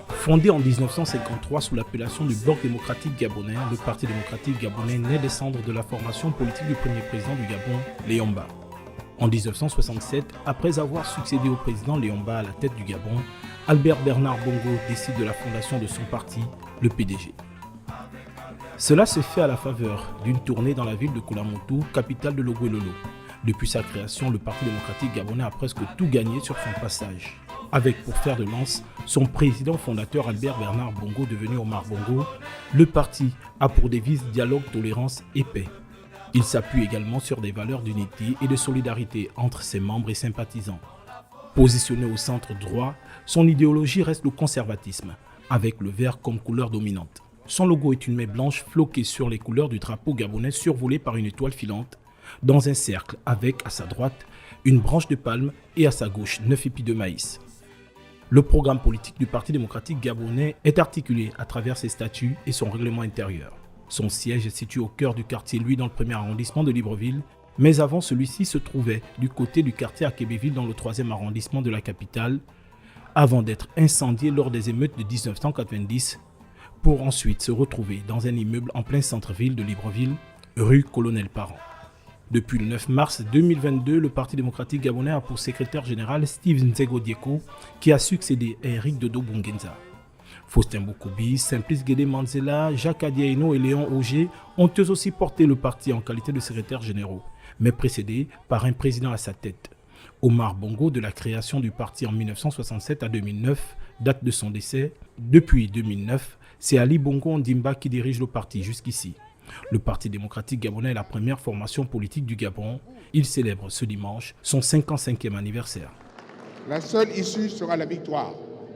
Fondé en 1953 sous l'appellation du Bloc démocratique gabonais, le Parti démocratique gabonais naît des cendres de la formation politique du premier président du Gabon, Léon Mba. En 1967, après avoir succédé au président Léon Mba à la tête du Gabon, Albert Bernard Bongo décide de la fondation de son parti, le PDG. Cela se fait à la faveur d'une tournée dans la ville de Koulamoutou, capitale de l'Oguelolo. Depuis sa création, le Parti démocratique gabonais a presque tout gagné sur son passage. Avec pour fer de lance son président fondateur Albert Bernard Bongo, devenu Omar Bongo, le parti a pour devise dialogue, tolérance et paix. Il s'appuie également sur des valeurs d'unité et de solidarité entre ses membres et sympathisants. Positionné au centre droit, son idéologie reste le conservatisme, avec le vert comme couleur dominante. Son logo est une main blanche floquée sur les couleurs du drapeau gabonais survolée par une étoile filante, dans un cercle avec, à sa droite, une branche de palme et à sa gauche, 9 épis de maïs. Le programme politique du Parti démocratique gabonais est articulé à travers ses statuts et son règlement intérieur. Son siège est situé au cœur du quartier Louis dans le 1er arrondissement de Libreville, mais avant celui-ci se trouvait du côté du quartier Akébéville dans le 3e arrondissement de la capitale, avant d'être incendié lors des émeutes de 1990, pour ensuite se retrouver dans un immeuble en plein centre-ville de Libreville, rue Colonel Parent. Depuis le 9 mars 2022, le Parti démocratique gabonais a pour secrétaire général Steve Nzego Dieko, qui a succédé à Eric Dodo Bungenza. Faustin Boukoubi, Simplice Guédé Manzela, Jacques Adiaino et Léon Auger ont eux aussi porté le parti en qualité de secrétaires généraux, mais précédés par un président à sa tête. Omar Bongo, de la création du parti en 1967 à 2009, date de son décès. Depuis 2009, c'est Ali Bongo Ondimba qui dirige le parti jusqu'ici. Le Parti démocratique gabonais est la première formation politique du Gabon. Il célèbre ce dimanche son 55e anniversaire. La seule issue sera la victoire.